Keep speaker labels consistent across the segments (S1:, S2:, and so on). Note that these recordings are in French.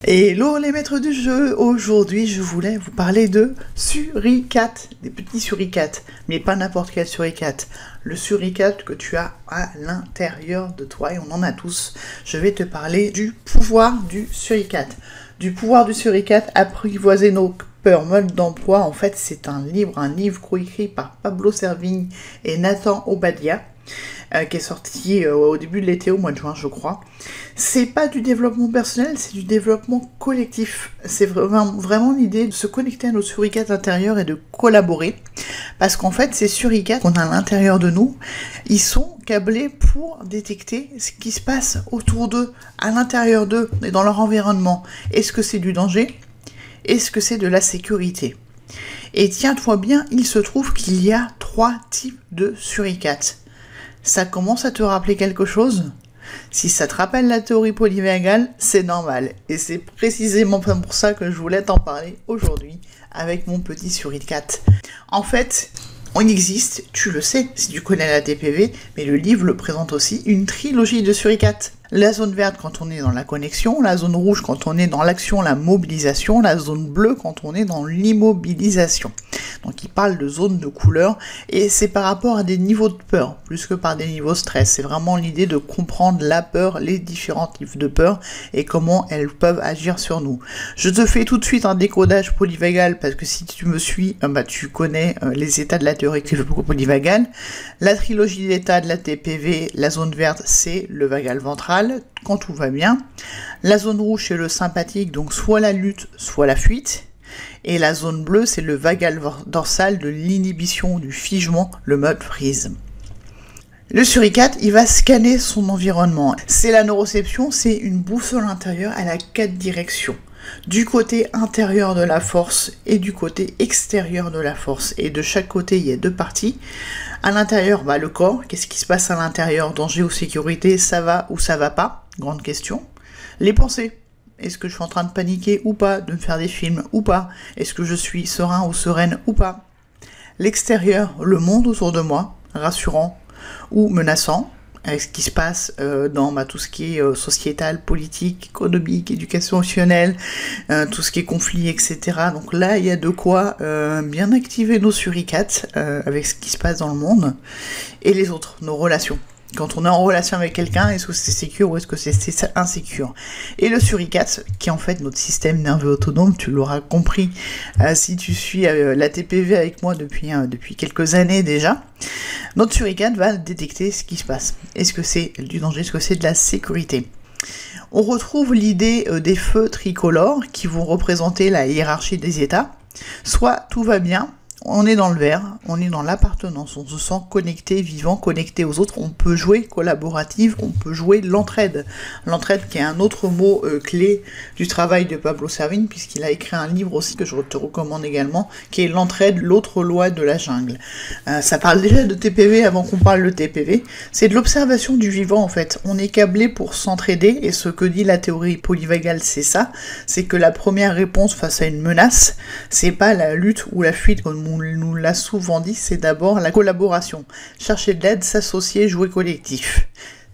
S1: Hello les maîtres du jeu, aujourd'hui je voulais vous parler de suricates, des petits suricates, mais pas n'importe quel suricate, le suricate que tu as à l'intérieur de toi et on en a tous. Je vais te parler du pouvoir du suricate. Du pouvoir du suricate, apprivoiser nos peurs, mode d'emploi. En fait c'est un livre coécrit par Pablo Servigne et Nathan Obadia. Qui est sorti au début de l'été, au mois de juin je crois. C'est pas du développement personnel, c'est du développement collectif. C'est vraiment l'idée de se connecter à nos suricates intérieurs et de collaborer. Parce qu'en fait ces suricates qu'on a à l'intérieur de nous, ils sont câblés pour détecter ce qui se passe autour d'eux, à l'intérieur d'eux et dans leur environnement. Est-ce que c'est du danger? Est-ce que c'est de la sécurité? Et tiens-toi bien, il se trouve qu'il y a 3 types de suricates. Ça commence à te rappeler quelque chose? Si ça te rappelle la théorie polyvagale, c'est normal. Et c'est précisément pour ça que je voulais t'en parler aujourd'hui avec mon petit suricate. En fait, on existe, tu le sais, si tu connais la TPV, mais le livre le présente aussi, une trilogie de suricates. La zone verte quand on est dans la connexion, la zone rouge quand on est dans l'action, la mobilisation, la zone bleue quand on est dans l'immobilisation. Donc il parle de zones de couleur et c'est par rapport à des niveaux de peur, plus que par des niveaux de stress. C'est vraiment l'idée de comprendre la peur, les différents types de peur et comment elles peuvent agir sur nous. Je te fais tout de suite un décodage polyvagal parce que si tu me suis, tu connais les états de la théorie polyvagale. La trilogie d'états de la TPV, la zone verte c'est le vagal ventral, quand tout va bien. La zone rouge c'est le sympathique, donc soit la lutte, soit la fuite. Et la zone bleue, c'est le vagal dorsal de l'inhibition, du figement, le mode freeze. Le suricate, il va scanner son environnement. C'est la neuroception, c'est une boussole intérieure à la 4 directions. Du côté intérieur de la force et du côté extérieur de la force. Et de chaque côté, il y a 2 parties. À l'intérieur, le corps. Qu'est-ce qui se passe à l'intérieur? Danger ou sécurité? Ça va ou ça va pas? Grande question. Les pensées. Est-ce que je suis en train de paniquer ou pas? De me faire des films ou pas? Est-ce que je suis serein ou sereine ou pas? L'extérieur, le monde autour de moi, rassurant ou menaçant, avec ce qui se passe dans tout ce qui est sociétal, politique, économique, éducationnel, tout ce qui est conflit, etc. Donc là, il y a de quoi bien activer nos suricates avec ce qui se passe dans le monde. Et les autres, nos relations. Quand on est en relation avec quelqu'un, est-ce que c'est sécure ou est-ce que c'est insécure? Et le suricate, qui est en fait notre système nerveux autonome, tu l'auras compris si tu suis la TPV avec moi depuis quelques années déjà, notre suricate va détecter ce qui se passe. Est-ce que c'est du danger? Est-ce que c'est de la sécurité? On retrouve l'idée des feux tricolores qui vont représenter la hiérarchie des états. Soit tout va bien, on est dans le vert, on est dans l'appartenance, on se sent connecté, vivant, connecté aux autres, on peut jouer collaborative, on peut jouer l'entraide. L'entraide qui est un autre mot clé du travail de Pablo Servigne, puisqu'il a écrit un livre aussi que je te recommande également, qui est l'entraide, l'autre loi de la jungle. Ça parle déjà de TPV avant qu'on parle de TPV, c'est de l'observation du vivant en fait. On est câblé pour s'entraider, et ce que dit la théorie polyvagale c'est ça, c'est que la première réponse face à une menace, c'est pas la lutte ou la fuite comme on nous l'a souvent dit, c'est d'abord la collaboration. Chercher de l'aide, s'associer, jouer collectif.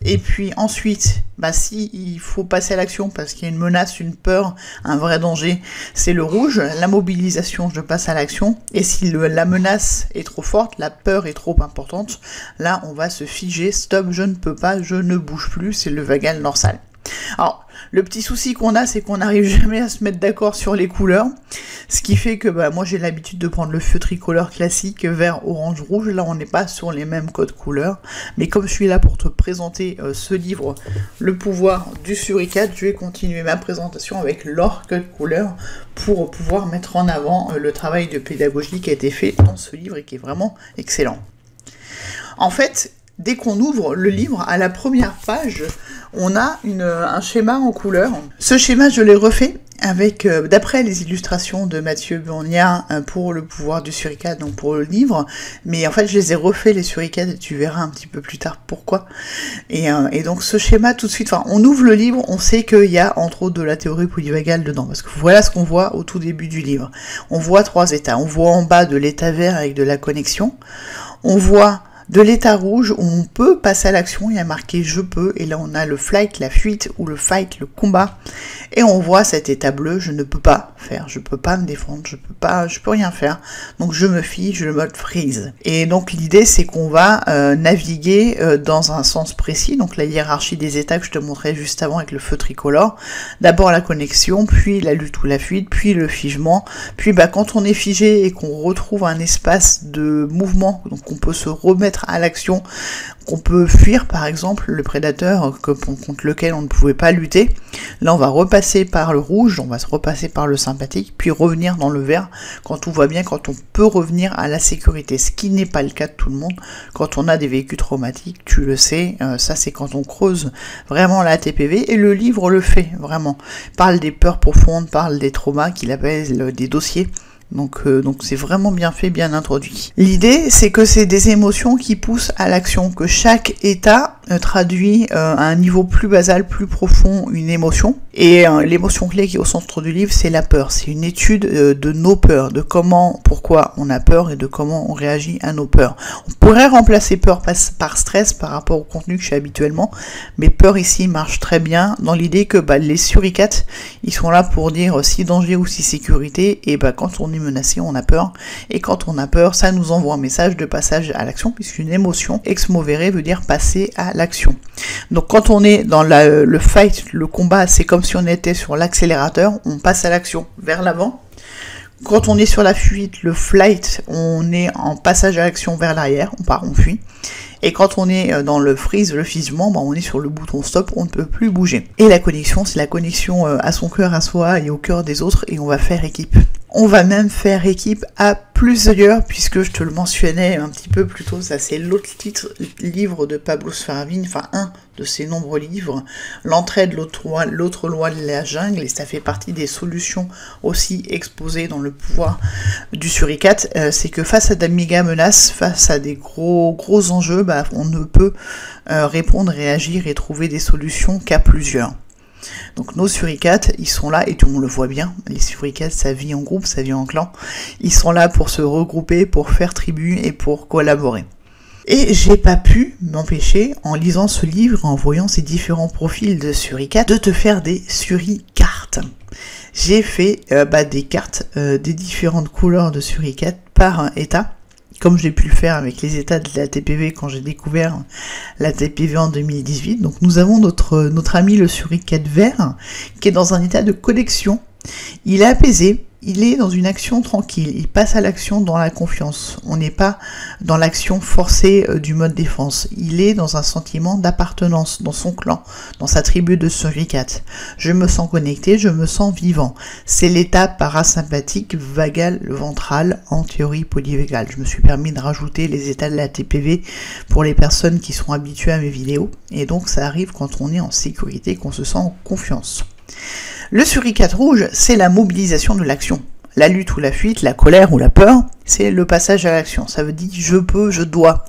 S1: Et puis ensuite, si il faut passer à l'action parce qu'il y a une menace, une peur, un vrai danger, c'est le rouge, la mobilisation, je passe à l'action. Et si la menace est trop forte, la peur est trop importante, là on va se figer, stop, je ne peux pas, je ne bouge plus, c'est le vagal dorsal. Alors, le petit souci qu'on a, c'est qu'on n'arrive jamais à se mettre d'accord sur les couleurs, ce qui fait que moi j'ai l'habitude de prendre le feu tricolore classique, vert, orange, rouge, là on n'est pas sur les mêmes codes couleurs, mais comme je suis là pour te présenter ce livre, Le pouvoir du suricate, je vais continuer ma présentation avec leur code couleur pour pouvoir mettre en avant le travail de pédagogie qui a été fait dans ce livre et qui est vraiment excellent. En fait, dès qu'on ouvre le livre, à la première page, on a un schéma en couleur. Ce schéma, je l'ai refait avec d'après les illustrations de Mathieu Bourgnat pour le pouvoir du suricate, donc pour le livre. Mais en fait, je les ai refait les suricates et tu verras un petit peu plus tard pourquoi. Et donc ce schéma, tout de suite, on ouvre le livre, on sait qu'il y a entre autres de la théorie polyvagale dedans. Parce que voilà ce qu'on voit au tout début du livre. On voit 3 états. On voit en bas de l'état vert avec de la connexion. On voit de l'état rouge où on peut passer à l'action, il y a marqué je peux, et là on a le flight, la fuite, ou le fight, le combat, et on voit cet état bleu, je ne peux pas faire, je peux pas me défendre, je peux rien faire, donc je me fige, le mode freeze. Et donc l'idée c'est qu'on va naviguer dans un sens précis, donc la hiérarchie des états que je te montrais juste avant avec le feu tricolore, d'abord la connexion, puis la lutte ou la fuite, puis le figement, puis quand on est figé et qu'on retrouve un espace de mouvement, donc on peut se remettre à l'action, qu'on peut fuir par exemple le prédateur contre lequel on ne pouvait pas lutter, là on va repasser par le rouge, on va se repasser par le sympathique, puis revenir dans le vert quand tout va bien, quand on peut revenir à la sécurité, ce qui n'est pas le cas de tout le monde. Quand on a des vécus traumatiques, tu le sais, ça c'est quand on creuse vraiment la TPV, et le livre le fait vraiment, parle des peurs profondes, parle des traumas qu'il appelle des dossiers. Donc c'est vraiment bien fait, bien introduit. L'idée, c'est que c'est des émotions qui poussent à l'action, que chaque état traduit à un niveau plus basal, plus profond, une émotion. Et l'émotion clé qui est au centre du livre, c'est la peur. C'est une étude de nos peurs, de pourquoi on a peur et de comment on réagit à nos peurs. On pourrait remplacer peur par stress par rapport au contenu que je fais habituellement, mais peur ici marche très bien dans l'idée que les suricates, ils sont là pour dire si danger ou si sécurité, et quand on est menacé, on a peur, et quand on a peur, ça nous envoie un message de passage à l'action, puisqu'une émotion, ex movere, veut dire passer à l'action. Donc quand on est dans le fight, le combat, c'est comme si on était sur l'accélérateur, on passe à l'action vers l'avant. Quand on est sur la fuite, le flight, on est en passage à l'action vers l'arrière, on fuit. Et quand on est dans le freeze, le figement, on est sur le bouton stop, on ne peut plus bouger. Et la connexion, c'est la connexion à son cœur, à soi et au cœur des autres, et on va faire équipe. On va même faire équipe à plusieurs, puisque je te le mentionnais un petit peu plus tôt, ça c'est l'autre livre de Pablo Sferavin, enfin un de ses nombreux livres, l'entraide, l'autre loi de la jungle, et ça fait partie des solutions aussi exposées dans le pouvoir du suricate, c'est que face à des méga menaces, face à des gros enjeux, on ne peut répondre, réagir et trouver des solutions qu'à plusieurs. Donc nos suricates, ils sont là, et on le voit bien, les suricates, ça vit en groupe, ça vit en clan, ils sont là pour se regrouper, pour faire tribu et pour collaborer. Et j'ai pas pu m'empêcher, en lisant ce livre, en voyant ces différents profils de suricates, de te faire des suricartes. J'ai fait des cartes des différentes couleurs de suricates par état, comme j'ai pu le faire avec les états de la TPV quand j'ai découvert la TPV en 2018. Donc nous avons notre ami le suricate vert, qui est dans un état de connexion. Il est apaisé, il est dans une action tranquille, il passe à l'action dans la confiance. On n'est pas dans l'action forcée du mode défense. Il est dans un sentiment d'appartenance, dans son clan, dans sa tribu de suricates. Je me sens connecté, je me sens vivant. C'est l'état parasympathique, vagal, ventral, en théorie polyvagale. Je me suis permis de rajouter les états de la TPV pour les personnes qui sont habituées à mes vidéos. Et donc ça arrive quand on est en sécurité, qu'on se sent en confiance. Le suricate rouge, c'est la mobilisation de l'action. La lutte ou la fuite, la colère ou la peur, c'est le passage à l'action. Ça veut dire je peux, je dois.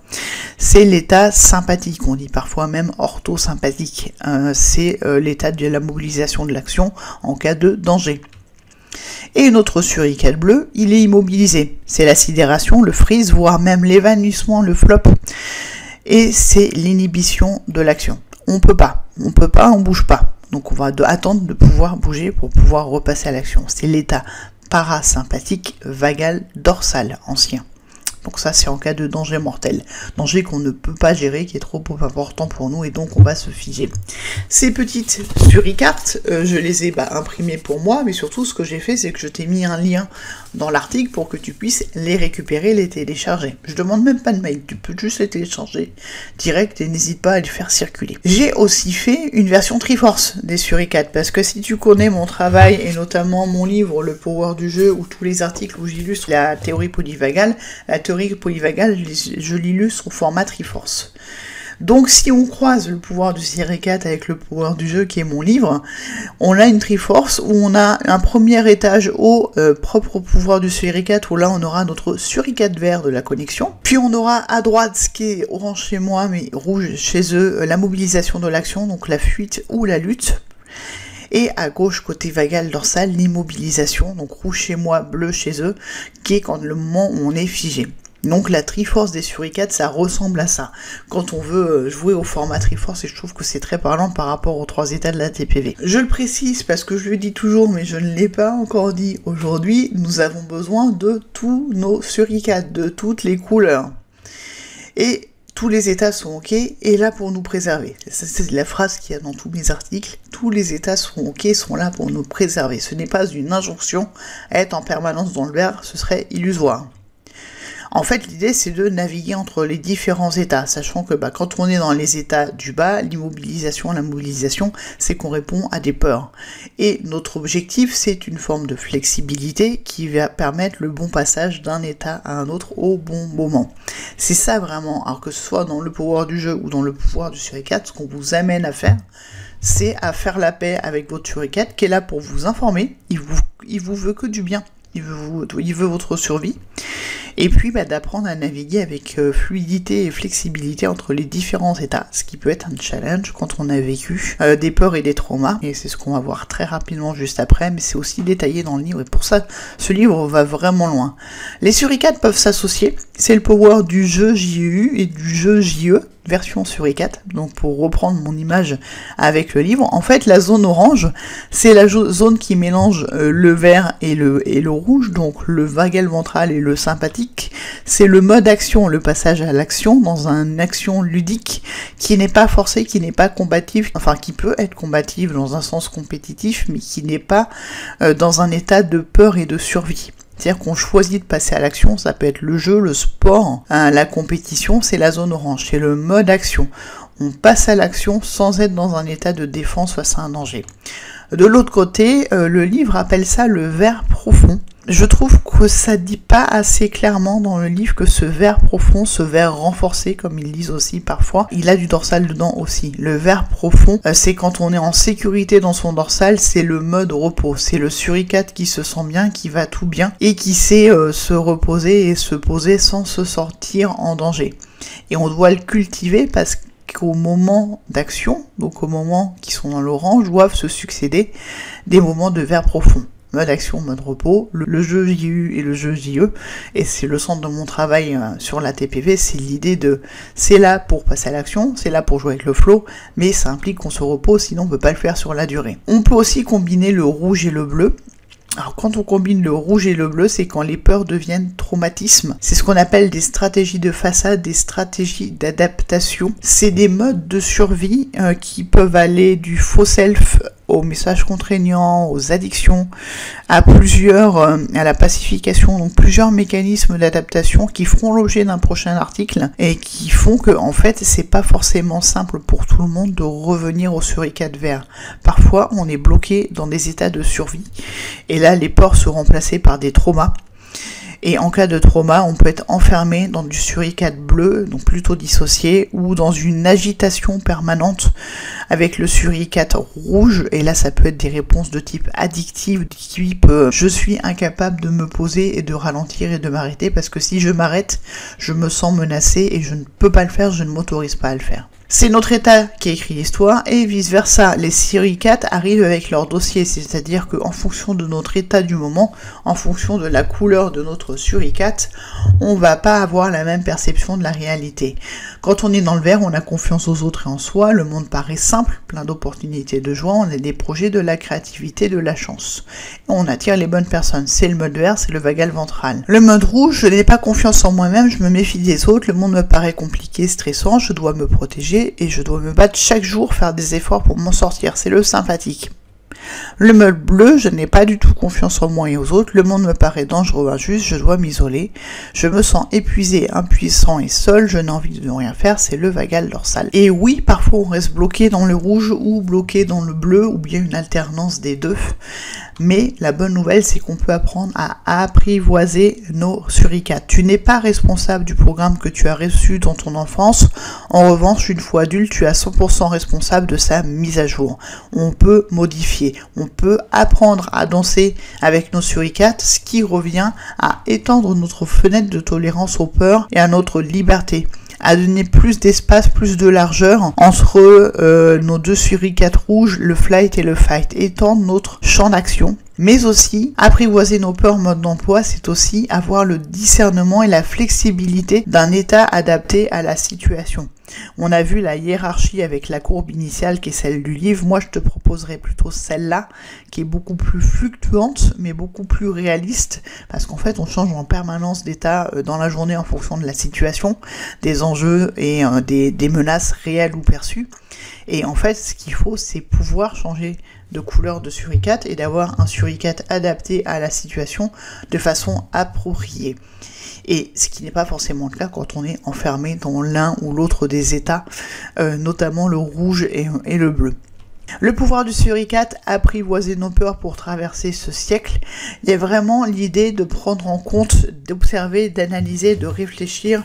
S1: C'est l'état sympathique, on dit parfois même orthosympathique. C'est l'état de la mobilisation de l'action en cas de danger. Et notre suricate bleu, il est immobilisé. C'est la sidération, le freeze, voire même l'évanouissement, le flop. Et c'est l'inhibition de l'action. On peut pas, on bouge pas. Donc on va attendre de pouvoir bouger pour pouvoir repasser à l'action. C'est l'état parasympathique, vagal, dorsal, ancien. Donc ça c'est en cas de danger mortel. Danger qu'on ne peut pas gérer, qui est trop important pour nous, et donc on va se figer. Ces petites suricartes, je les ai imprimées pour moi, mais surtout ce que j'ai fait, c'est que je t'ai mis un lien dans l'article pour que tu puisses les récupérer, les télécharger. Je demande même pas de mail, tu peux juste les télécharger direct et n'hésite pas à les faire circuler. J'ai aussi fait une version Triforce des suricates, parce que si tu connais mon travail, et notamment mon livre Le Power du Jeu, ou tous les articles où j'illustre la théorie polyvagale, la théorie polyvagale, je l'illustre au format Triforce. Donc si on croise le pouvoir du suricate avec le pouvoir du jeu, qui est mon livre, on a une Triforce où on a un premier étage au propre pouvoir du suricate, où là on aura notre suricate vert de la connexion. Puis on aura à droite, ce qui est orange chez moi mais rouge chez eux, la mobilisation de l'action, donc la fuite ou la lutte. Et à gauche, côté vagal dorsal, l'immobilisation, donc rouge chez moi, bleu chez eux, qui est quand le moment où on est figé. Donc la Triforce des suricates, ça ressemble à ça. Quand on veut jouer au format Triforce, et je trouve que c'est très parlant par rapport aux 3 états de la TPV. Je le précise parce que je le dis toujours, mais je ne l'ai pas encore dit aujourd'hui, nous avons besoin de tous nos suricates, de toutes les couleurs. Et tous les états sont ok, et là pour nous préserver. C'est la phrase qu'il y a dans tous mes articles. Tous les états sont ok, sont là pour nous préserver. Ce n'est pas une injonction à être en permanence dans le vert, ce serait illusoire. En fait, l'idée, c'est de naviguer entre les différents états, sachant que quand on est dans les états du bas, l'immobilisation, la mobilisation, c'est qu'on répond à des peurs. Et notre objectif, c'est une forme de flexibilité qui va permettre le bon passage d'un état à un autre au bon moment. C'est ça vraiment, alors que ce soit dans le pouvoir du jeu ou dans le pouvoir du suricate, ce qu'on vous amène à faire, c'est à faire la paix avec votre suricate qui est là pour vous informer, il vous veut que du bien, il veut votre survie. Et puis d'apprendre à naviguer avec fluidité et flexibilité entre les différents états, ce qui peut être un challenge quand on a vécu des peurs et des traumas, et c'est ce qu'on va voir très rapidement juste après, mais c'est aussi détaillé dans le livre, et pour ça, ce livre va vraiment loin. Les suricates peuvent s'associer, c'est le pouvoir du jeu JEU et du jeu JE, version suricate, donc pour reprendre mon image avec le livre, en fait la zone orange, c'est la zone qui mélange le vert et le rouge, donc le vagal ventral et le sympathique, c'est le mode action, le passage à l'action dans une action ludique qui n'est pas forcée, qui n'est pas combative, enfin qui peut être combative dans un sens compétitif, mais qui n'est pas dans un état de peur et de survie. C'est-à-dire qu'on choisit de passer à l'action, ça peut être le jeu, le sport, la compétition, c'est la zone orange, c'est le mode action. On passe à l'action sans être dans un état de défense face à un danger. De l'autre côté, le livre appelle ça le vert profond. Je trouve que ça dit pas assez clairement dans le livre que ce vert profond, ce vert renforcé, comme ils disent aussi parfois, il a du dorsal dedans aussi. Le vert profond, c'est quand on est en sécurité dans son dorsal, c'est le mode repos. C'est le suricate qui se sent bien, qui va tout bien, et qui sait se reposer et se poser sans se sortir en danger. Et on doit le cultiver parce qu'au moment d'action, donc au moment qui sont dans l'orange, doivent se succéder des moments de vert profond. Mode action, mode repos, le jeu JU et le jeu JE, et c'est le centre de mon travail sur la TPV, c'est l'idée c'est là pour passer à l'action, c'est là pour jouer avec le flow, mais ça implique qu'on se repose, sinon on peut pas le faire sur la durée. On peut aussi combiner le rouge et le bleu. Alors quand on combine le rouge et le bleu, c'est quand les peurs deviennent traumatismes. C'est ce qu'on appelle des stratégies de façade, des stratégies d'adaptation. C'est des modes de survie qui peuvent aller du faux self aux messages contraignants, aux addictions, à la pacification, donc plusieurs mécanismes d'adaptation qui feront l'objet d'un prochain article et qui font que, en fait, c'est pas forcément simple pour tout le monde de revenir au suricate vert. Parfois, on est bloqué dans des états de survie et là, les peurs sont remplacés par des traumas. Et en cas de trauma, on peut être enfermé dans du suricate bleu, donc plutôt dissocié, ou dans une agitation permanente avec le suricate rouge. Et là, ça peut être des réponses de type addictive, de type je suis incapable de me poser et de ralentir et de m'arrêter parce que si je m'arrête, je me sens menacé et je ne peux pas le faire, je ne m'autorise pas à le faire. C'est notre état qui écrit l'histoire et vice versa. Les suricates arrivent avec leur dossier, c'est-à-dire qu'en fonction de notre état du moment, en fonction de la couleur de notre suricate, on va pas avoir la même perception de la réalité. Quand on est dans le vert, on a confiance aux autres et en soi, le monde paraît simple, plein d'opportunités de joie, on a des projets, de la créativité, de la chance. On attire les bonnes personnes, c'est le mode vert, c'est le vagal ventral. Le mode rouge, je n'ai pas confiance en moi-même, je me méfie des autres, le monde me paraît compliqué, stressant, je dois me protéger, et je dois me battre chaque jour, faire des efforts pour m'en sortir, c'est le sympathique. Le mode bleu, je n'ai pas du tout confiance en moi et aux autres, le monde me paraît dangereux, injuste, je dois m'isoler, je me sens épuisé, impuissant et seul, je n'ai envie de rien faire, c'est le vagal dorsal. Et oui, parfois on reste bloqué dans le rouge ou bloqué dans le bleu, ou bien une alternance des deux, mais la bonne nouvelle, c'est qu'on peut apprendre à apprivoiser nos suricates. Tu n'es pas responsable du programme que tu as reçu dans ton enfance, en revanche, une fois adulte, tu es à 100% responsable de sa mise à jour. On peut modifier, on peut apprendre à danser avec nos suricates, ce qui revient à étendre notre fenêtre de tolérance aux peurs et à notre liberté, à donner plus d'espace, plus de largeur entre nos deux suricates rouges, le flight et le fight, étendre notre champ d'action Mais aussi, apprivoiser nos peurs en mode d'emploi, c'est aussi avoir le discernement et la flexibilité d'un état adapté à la situation. On a vu la hiérarchie avec la courbe initiale qui est celle du livre. Moi, je te proposerais plutôt celle-là, qui est beaucoup plus fluctuante, mais beaucoup plus réaliste, parce qu'en fait, on change en permanence d'état dans la journée en fonction de la situation, des enjeux et des menaces réelles ou perçues. Et en fait, ce qu'il faut, c'est pouvoir changer de couleur de suricate et d'avoir un suricate adapté à la situation de façon appropriée. Et ce qui n'est pas forcément le cas quand on est enfermé dans l'un ou l'autre des états, notamment le rouge et le bleu. Le pouvoir du suricate, apprivoiser nos peurs pour traverser ce siècle, il y a vraiment l'idée de prendre en compte, d'observer, d'analyser, de réfléchir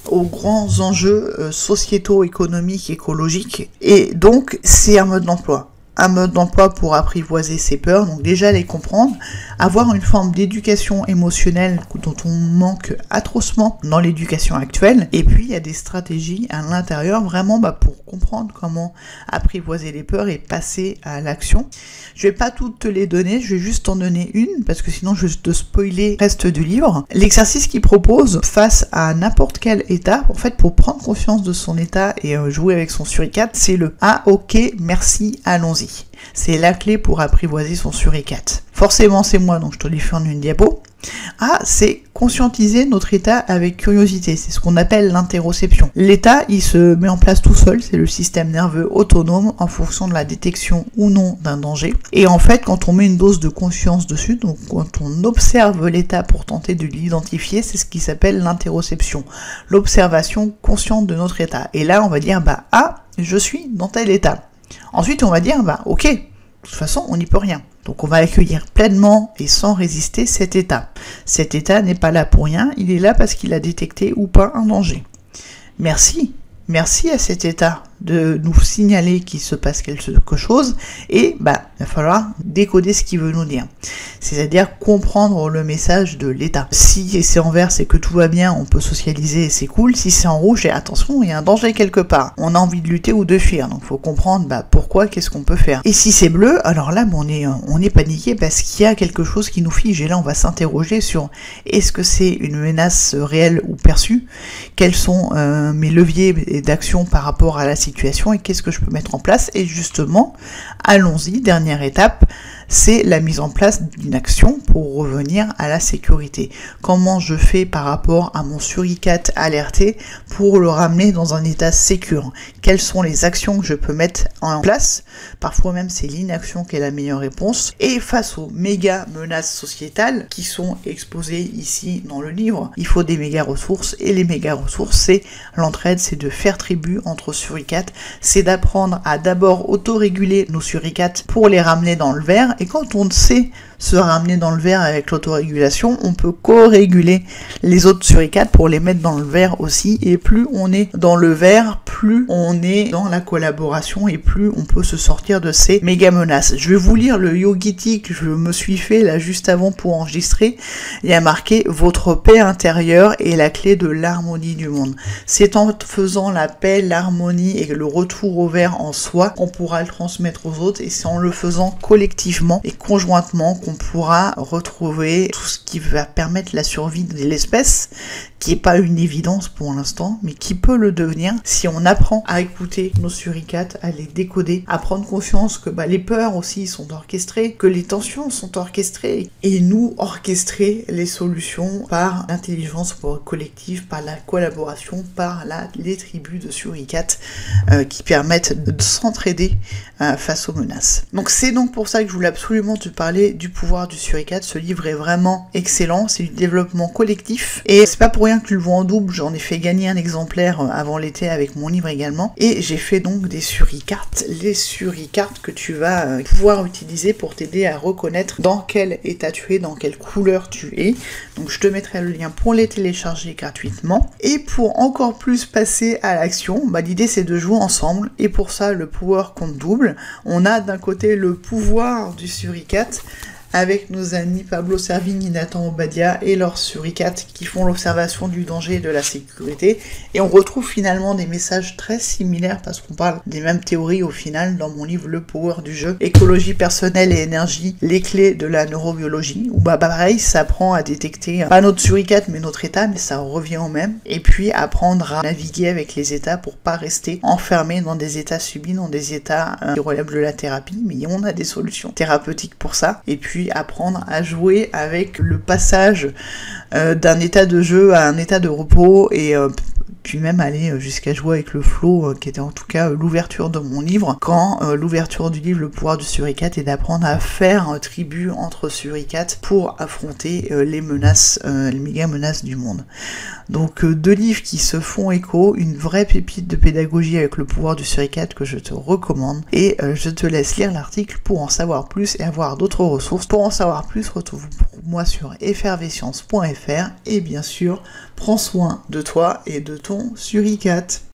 S1: aux grands enjeux sociétaux, économiques, écologiques. Et donc, c'est un mode d'emploi. Un mode d'emploi pour apprivoiser ses peurs, donc déjà les comprendre, avoir une forme d'éducation émotionnelle dont on manque atrocement dans l'éducation actuelle, et puis il y a des stratégies à l'intérieur vraiment pour comprendre comment apprivoiser les peurs et passer à l'action. Je vais pas toutes te les donner, je vais juste t'en donner une, parce que sinon je vais te spoiler le reste du livre. L'exercice qu'il propose face à n'importe quel état, en fait pour prendre conscience de son état et jouer avec son suricate, c'est le « Ah ok, merci, allons-y ». C'est la clé pour apprivoiser son suricate. Forcément, c'est moi, donc je te l'ai fait en une diapo. Ah, c'est conscientiser notre état avec curiosité. C'est ce qu'on appelle l'interoception. L'état, il se met en place tout seul. C'est le système nerveux autonome en fonction de la détection ou non d'un danger. Et en fait, quand on met une dose de conscience dessus, donc quand on observe l'état pour tenter de l'identifier, c'est ce qui s'appelle l'interoception. L'observation consciente de notre état. Et là, on va dire, ah, je suis dans tel état. Ensuite, on va dire, ok, de toute façon, on n'y peut rien. Donc, on va accueillir pleinement et sans résister cet état. Cet état n'est pas là pour rien, il est là parce qu'il a détecté ou pas un danger. Merci à cet état de nous signaler qu'il se passe quelque chose et il va falloir décoder ce qu'il veut nous dire. C'est-à-dire comprendre le message de l'état. Si c'est en vert, c'est que tout va bien, on peut socialiser et c'est cool. Si c'est en rouge, attention, il y a un danger quelque part. On a envie de lutter ou de fuir. Donc il faut comprendre pourquoi, qu'est-ce qu'on peut faire. Et si c'est bleu, alors là on est paniqué parce qu'il y a quelque chose qui nous fige. Et là on va s'interroger sur est-ce que c'est une menace réelle ou perçue? Quels sont mes leviers d'action par rapport à la situation et qu'est-ce que je peux mettre en place? Et justement, allons-y, dernière étape, c'est la mise en place d'une action pour revenir à la sécurité. Comment je fais par rapport à mon suricate alerté pour le ramener dans un état sécure? Quelles sont les actions que je peux mettre en place? Parfois même c'est l'inaction qui est la meilleure réponse. Et face aux méga menaces sociétales qui sont exposées ici dans le livre, il faut des méga ressources et les méga ressources c'est l'entraide, c'est de faire tribu entre suricates, c'est d'apprendre à d'abord autoréguler nos suricates pour les ramener dans le vert. Et quand on sait se ramener dans le vert avec l'autorégulation, on peut co-réguler les autres suricates pour les mettre dans le vert aussi. Et plus on est dans le vert, plus on est dans la collaboration et plus on peut se sortir de ces méga menaces. Je vais vous lire le Yogiti que je me suis fait là juste avant pour enregistrer. Il y a marqué « Votre paix intérieure est la clé de l'harmonie du monde ». C'est en faisant la paix, l'harmonie et le retour au vert en soi qu'on pourra le transmettre aux autres et c'est en le faisant collectivement et conjointement qu'on pourra retrouver tout ce qui va permettre la survie de l'espèce, qui n'est pas une évidence pour l'instant, mais qui peut le devenir si on apprend à écouter nos suricates, à les décoder, à prendre conscience que les peurs aussi sont orchestrées, que les tensions sont orchestrées, et nous orchestrer les solutions par l'intelligence collective, par la collaboration, par les tribus de suricates qui permettent de s'entraider face aux menaces. Donc c'est donc pour ça que je voulais absolument te parler du pouvoir du suricate. Ce livre est vraiment excellent, c'est du développement collectif, et c'est pas pour rien que tu le vois en double, j'en ai fait gagner un exemplaire avant l'été avec mon livre également, et j'ai fait donc des suricartes, les suricartes que tu vas pouvoir utiliser pour t'aider à reconnaître dans quel état tu es, dans quelle couleur tu es. Donc je te mettrai le lien pour les télécharger gratuitement, et pour encore plus passer à l'action, l'idée c'est de jouer ensemble, et pour ça le pouvoir compte double. On a d'un côté le pouvoir du suricate, avec nos amis Pablo Servigne et Nathan Obadia et leurs suricates qui font l'observation du danger et de la sécurité. Et on retrouve finalement des messages très similaires parce qu'on parle des mêmes théories au final dans mon livre Le Power du jeu, écologie personnelle et énergie, les clés de la neurobiologie, où pareil, ça apprend à détecter pas notre suricate mais notre état, mais ça revient au même. Et puis apprendre à naviguer avec les états pour pas rester enfermé dans des états subis, dans des états qui relèvent de la thérapie, mais on a des solutions thérapeutiques pour ça. Et puis apprendre à jouer avec le passage d'un état de jeu à un état de repos et puis même aller jusqu'à jouer avec le flow, qui était en tout cas l'ouverture de mon livre, quand l'ouverture du livre Le Pouvoir du Suricate est d'apprendre à faire tribu entre suricates pour affronter les menaces, les méga menaces du monde. Donc 2 livres qui se font écho, une vraie pépite de pédagogie avec Le Pouvoir du Suricate que je te recommande, et je te laisse lire l'article pour en savoir plus et avoir d'autres ressources. Pour en savoir plus, retrouve-moi sur effervescience.fr et bien sûr, prends soin de toi et de ton suricate.